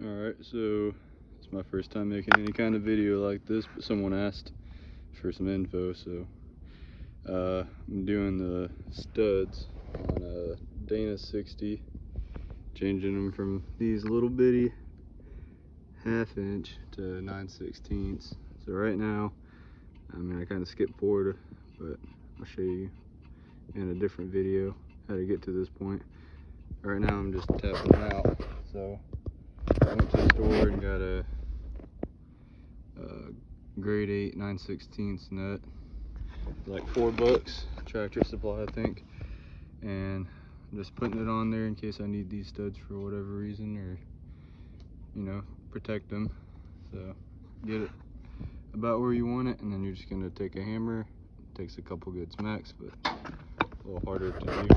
Alright, so it's my first time making any kind of video like this, but someone asked for some info, so I'm doing the studs on a Dana 60, changing them from these little bitty 1/2 inch to 9/16. So right now, I kind of skipped forward, but I'll show you in a different video how to get to this point. Right now I'm just tapping them out. So I went to the store and got a grade 8 9/16 nut, like $4, Tractor Supply I think, and I'm just putting it on there in case I need these studs for whatever reason, or protect them. So get it about where you want it, and then you're just going to take a hammer. It takes a couple good smacks, but a little harder to do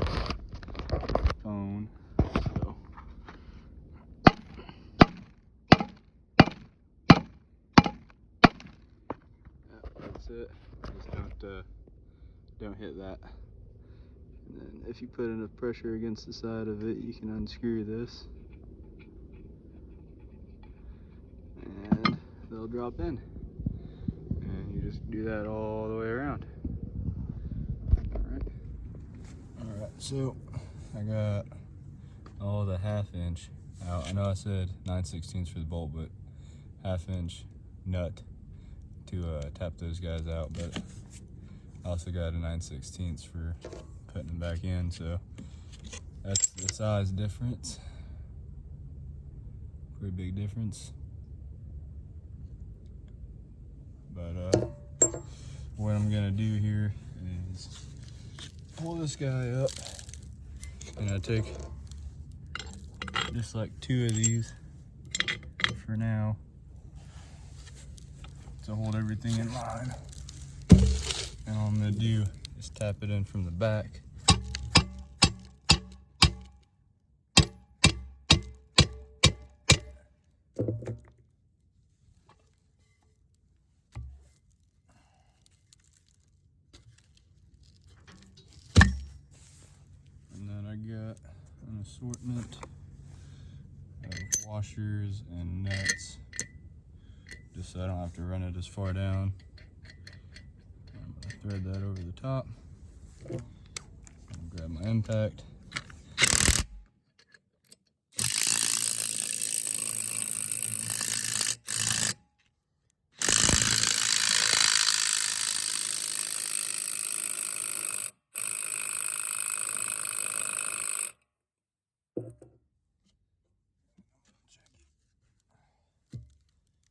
phone. So that's it. Just don't hit that. And then if you put enough pressure against the side of it, you can unscrew this and they'll drop in, and you just do that all the way around. Alright, so I got all the 1/2 inch out. I know I said 9/16 for the bolt, but 1/2 inch nut to tap those guys out, but I also got a 9/16 for putting them back in, so that's the size difference. Pretty big difference. But what I'm gonna do here is pull this guy up, and I take just like 2 of these for now to hold everything in line. And all I'm gonna do is tap it in from the back. And then I got an assortment of washers and nuts, just so I don't have to run it as far down. I'm gonna thread that over the top. Grab my impact.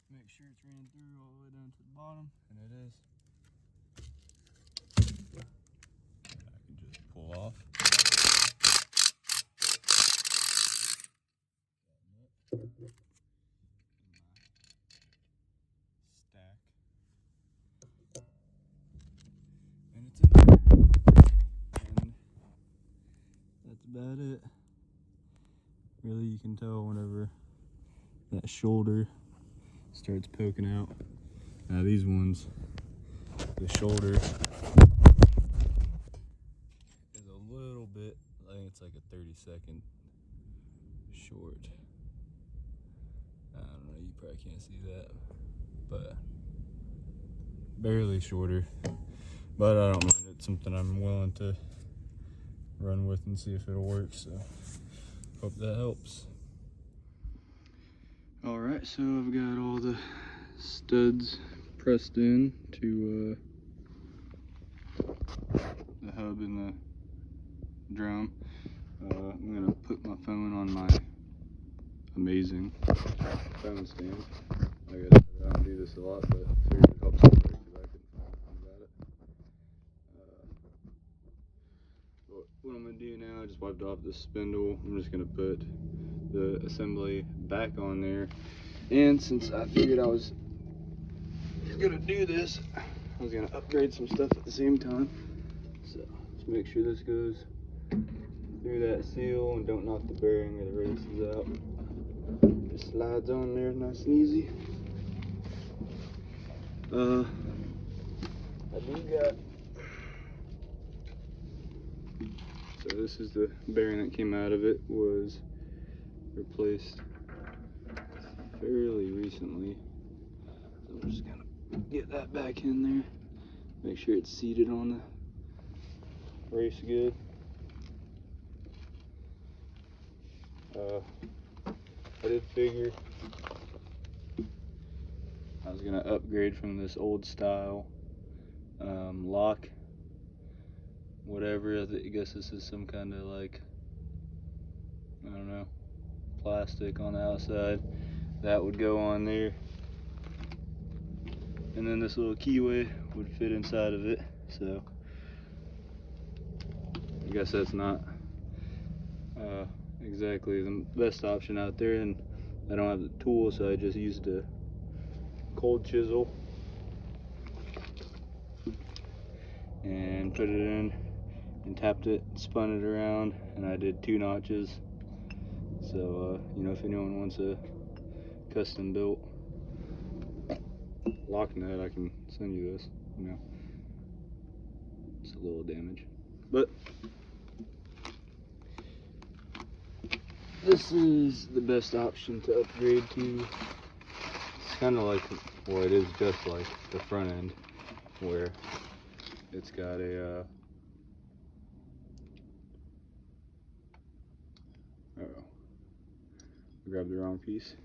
Make sure it's ran through all the way down to the bottom, and it is. And I can just pull off. Stack. And it's in there. And that's about it. Really, you can tell whenever that shoulder starts poking out. Now these ones, the shoulder is a little bit, I think it's like a 30-second short. I don't know, you probably can't see that, but barely shorter. But I don't mind, it's something I'm willing to run with and see if it'll work, so hope that helps. Alright, so I've got all the studs pressed in to the hub and the drum. I'm going to put my phone on my amazing phone stand. I don't do this a lot, but I figured it helps somebody because I couldn't find anything about it. What I'm going to do now, I just wiped off the spindle. I'm just going to put the assembly back on there. And since I figured I was gonna do this, I was gonna upgrade some stuff at the same time. So just make sure this goes through that seal and don't knock the bearing or the races out. Just slides on there nice and easy. I do got, so this is the bearing that came out of it, was replaced fairly recently. So I'm just gonna get that back in there, make sure it's seated on the race good. I did figure I was gonna upgrade from this old style lock, whatever. I guess this is some kind of like, I don't know, plastic on the outside that would go on there, and then this little keyway would fit inside of it. So I guess that's not exactly the best option out there, and I don't have the tool, so I just used a cold chisel and put it in and tapped it, spun it around, and I did 2 notches. So you know, if anyone wants a custom built lock nut, I can send you this. You know, it's a little damage, but this is the best option to upgrade to. It's kind of like, well, it is just like the front end, where it's got a uh-oh, I grabbed the wrong piece.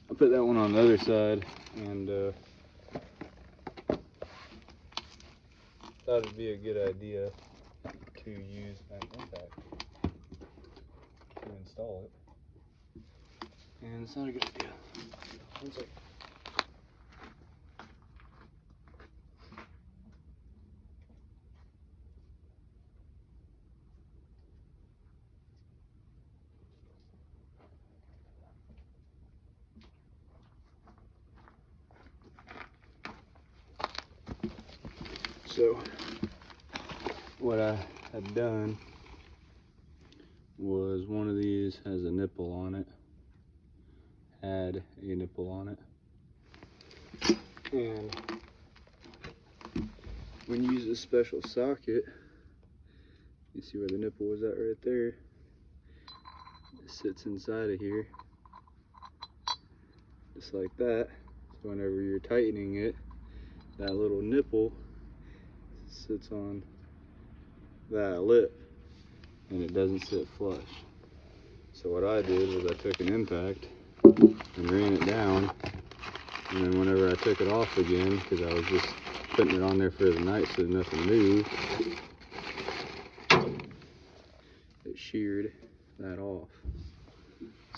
I'll put that one on the other side, and thought it'd be a good idea to use an impact to install it. And it's not a good idea. One second. So what I had done was, one of these has a nipple on it, had a nipple on it, and when you use a special socket, you see where the nipple was at right there, it sits inside of here just like that. So whenever you're tightening it, that little nipple sits on that lip and it doesn't sit flush. So what I did was I took an impact and ran it down, and then whenever I took it off again, because I was just putting it on there for the night so nothing moved, it sheared that off.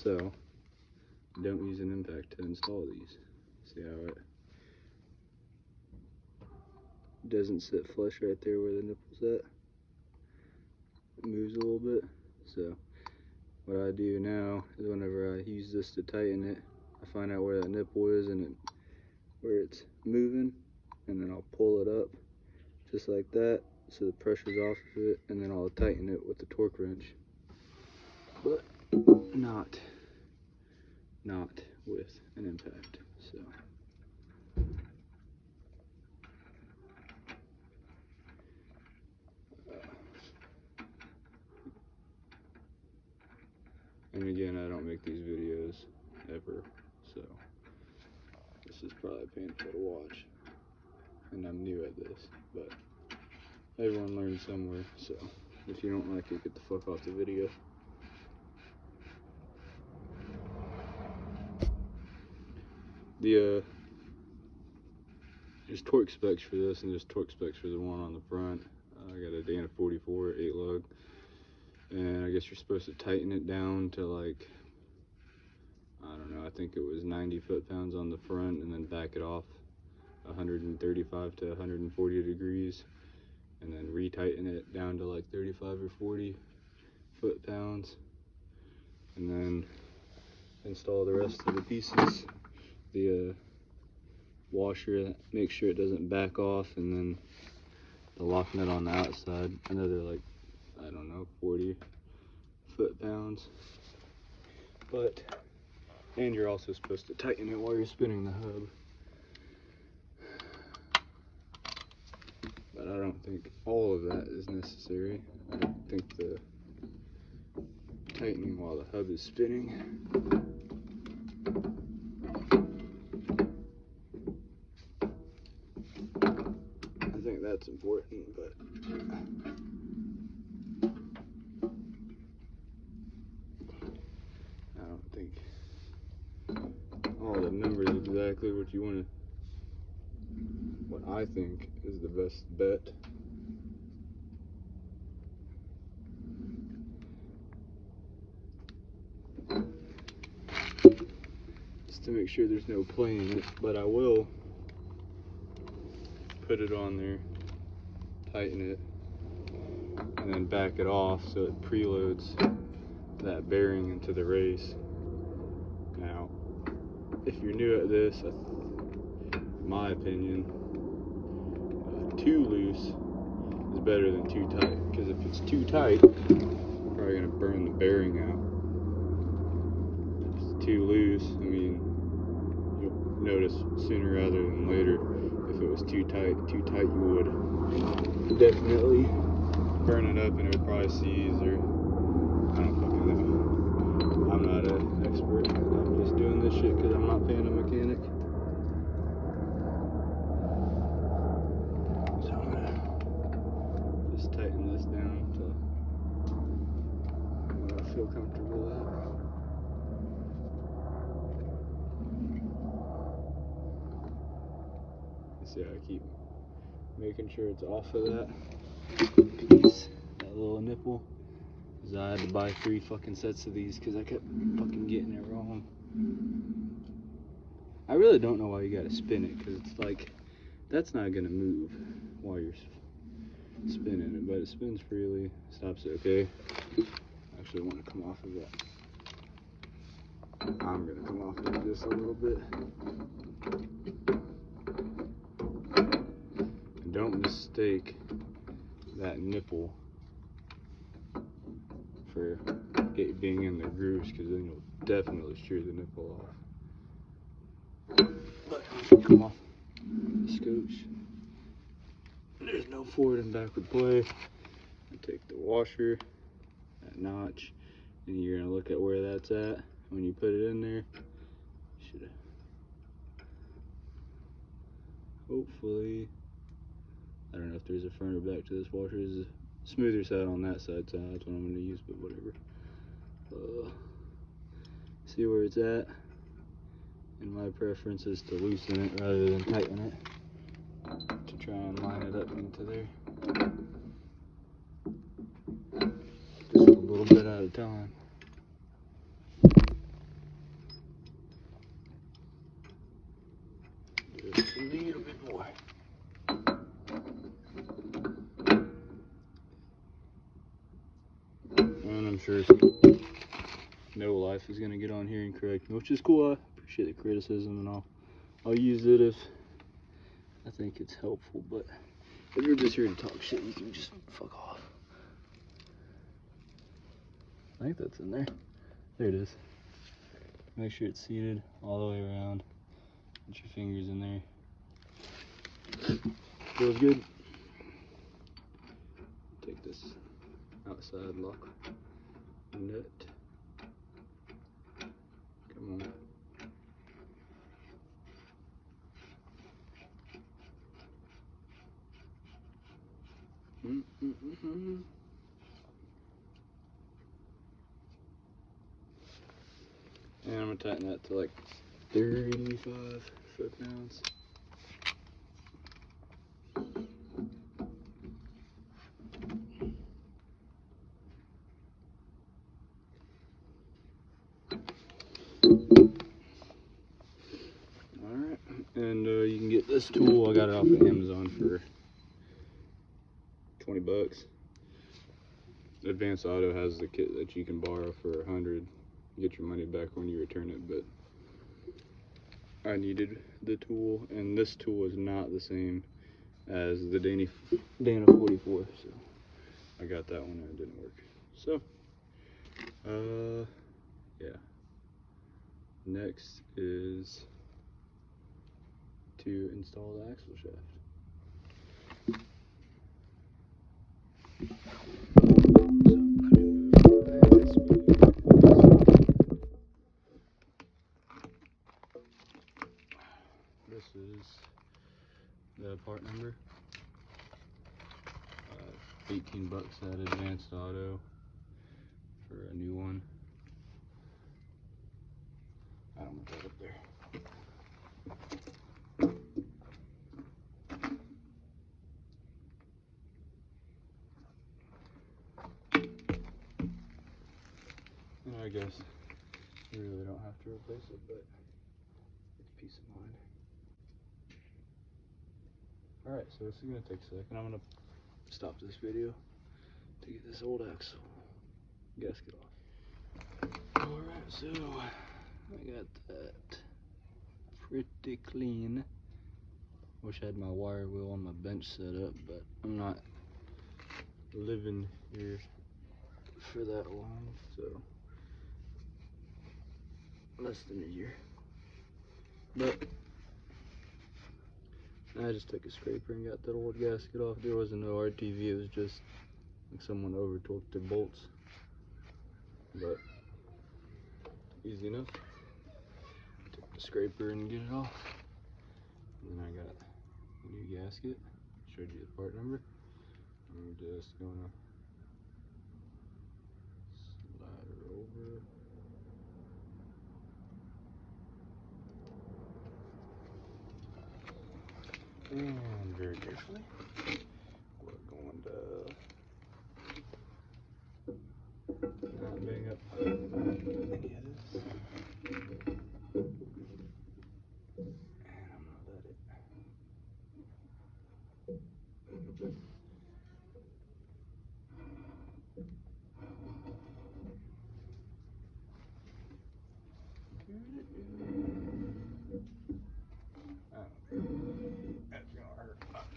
So don't use an impact to install these. See how it doesn't sit flush right there where the nipple's at? It moves a little bit. So what I do now is, whenever I use this to tighten it, I find out where that nipple is and where it's moving, and then I'll pull it up just like that so the pressure's off of it, and then I'll tighten it with the torque wrench, but not with an impact. So and again, I don't make these videos ever, so this is probably painful to watch, and I'm new at this, but everyone learns somewhere. So if you don't like it, get the fuck off the video. The there's torque specs for this, and there's torque specs for the one on the front. I got a Dana 44 8 lug, and I guess you're supposed to tighten it down to, like, I don't know, I think it was 90 foot-pounds on the front, and then back it off 135 to 140 degrees, and then retighten it down to like 35 or 40 foot-pounds, and then install the rest of the pieces. The washer, make sure it doesn't back off, and then the lock nut on the outside, another, like, I don't know, 40 foot-pounds. But, and you're also supposed to tighten it while you're spinning the hub. But I don't think all of that is necessary. I think the tightening while the hub is spinning important, but I don't think all the numbers exactly what you want to, what I think is the best bet. Just to make sure there's no play in it, but I will put it on there, tighten it, and then back it off so it preloads that bearing into the race. Now, if you're new at this, in my opinion, too loose is better than too tight, because if it's too tight, you're probably going to burn the bearing out. If it's too loose, I mean, you'll notice sooner rather than later. If it was too tight you would definitely burn it up and it would probably seize, or I don't fucking know. I'm not an expert. I'm just doing this shit because I'm not paying a mechanic. So I'm gonna just tighten this down to what I feel comfortable at. See how I keep making sure it's off of that piece, that little nipple. Because I had to buy 3 fucking sets of these because I kept fucking getting it wrong. I really don't know why you gotta spin it, because it's like, that's not gonna move while you're spinning it, but it spins freely, stops it okay. I actually want to come off of that. I'm gonna come off of it just a little bit. And don't mistake that nipple for it being in the grooves, because then you'll definitely shear the nipple off. But come off the scotch. There's no forward and backward play. I take the washer, that notch, and you're gonna look at where that's at when you put it in there. Should hopefully, I don't know if there's a front or back to this washer. There's a smoother side on that side, so that's what I'm gonna use, but whatever. See where it's at, and my preference is to loosen it rather than tighten it, to try and line it up into there. Just a little bit at a time. Just a little bit more. And I'm sure no life is gonna get on here and correct me, which is cool. I appreciate the criticism, and I'll use it if I think it's helpful. But if you're just here to talk shit, you can just fuck off. I think that's in there. There it is. Make sure it's seated all the way around. Put your fingers in there. Feels good. Take this outside lock nut. Come on. And I'm gonna tighten that to like 35 foot-pounds. Alright, and you can get this tool. I got it off of Amazon for 20 bucks. Advanced Auto has the kit that you can borrow for 100. Get your money back when you return it, but I needed the tool, and this tool is not the same as the Dana 44, so I got that one and it didn't work. So, yeah. Next is to install the axle shaft. This is the part number. $18 at Advanced Auto for a new one. I don't want that up there. And I guess you really don't have to replace it, but it's peace of mind. Alright, so this is going to take a second. I'm going to stop this video to get this old axle gasket off. Alright, so I got that pretty clean. Wish I had my wire wheel on my bench set up, but I'm not living here for that long, so less than a year. But I just took a scraper and got that old gasket off. There wasn't no RTV, it was just like someone over torqued the bolts. But easy enough. Take the scraper and get it off. And then I got a new gasket. Showed you the part number. I'm just gonna slide her over. And very carefully, we're going to not bang up any of this. And I'm gonna let it. That's gonna hurt much.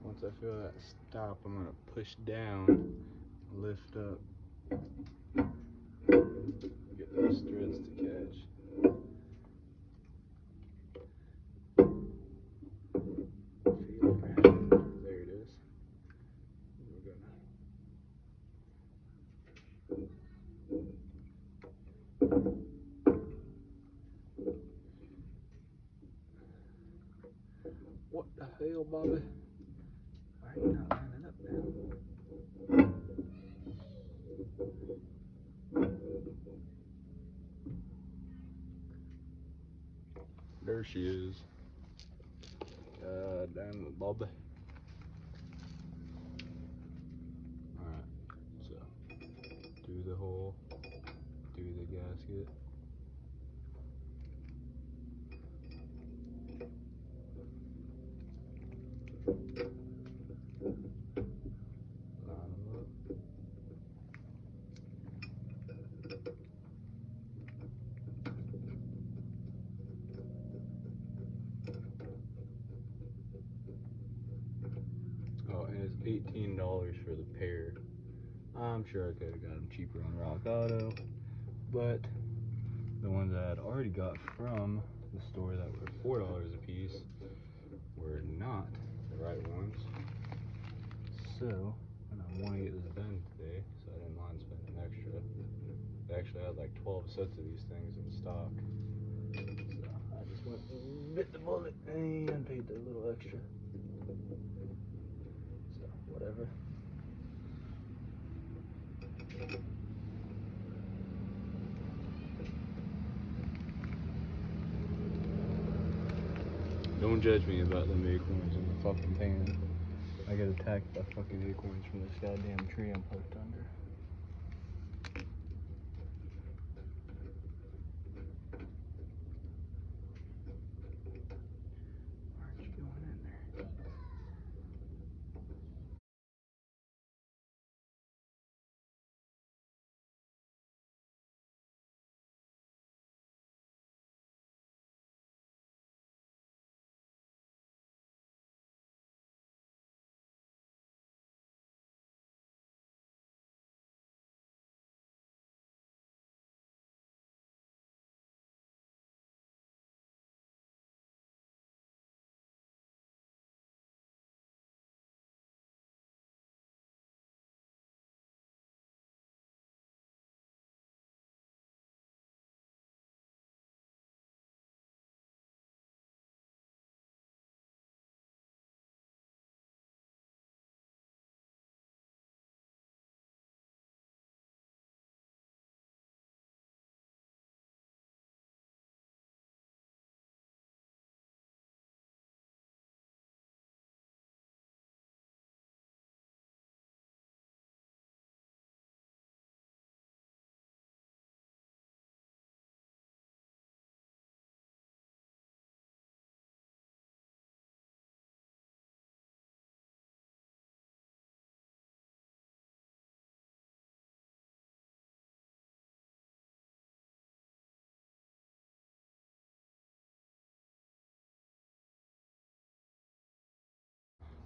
Once I feel that stop, I'm gonna push down, lift up, get those threads to catch. There it is. We're gonna what the hell, Bobby? Why are you not lining up now? There she is. God damn it, Bobby. Alright, so do the hole, do the gasket. Line them up. Oh, and it's $18 for the pair. I'm sure I could have got them cheaper on Rock Auto, but the ones I had already got from the store that were $4 a piece were not the right ones. So, and I want to get this done today, so I didn't mind spending extra. They actually had like 12 sets of these things in stock. So I just went and bit the bullet and paid the little extra. So, whatever. Don't judge me about them acorns in the fucking pan. I get attacked by fucking acorns from this goddamn tree I'm parked under.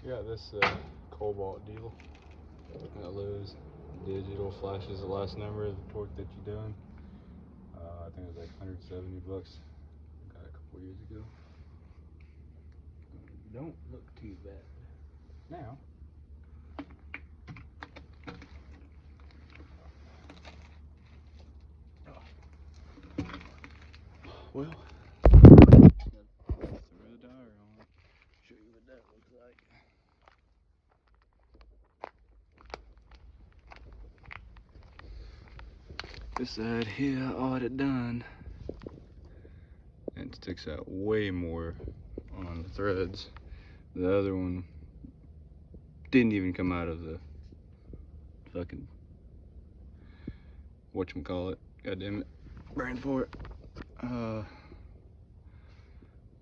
Got this cobalt deal at Lowe's. Digital flashes the last number of the torque that you're doing. I think it was like 170 bucks. Got it a couple years ago. Don't look too bad. Now, well, throw the tire on. Show you what that looks like. This side here, all it done, and it sticks out way more on the threads. The other one didn't even come out of the fucking whatchamacallit, god damn it, brain for it,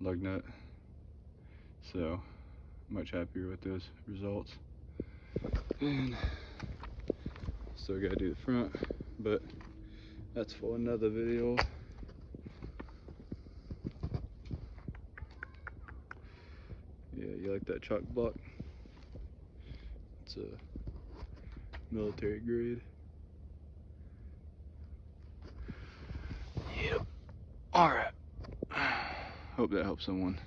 lug nut. So much happier with those results. And still gotta do the front, but that's for another video. Yeah, you like that chalk block? It's a military grade. Yep. Alright. Hope that helps someone.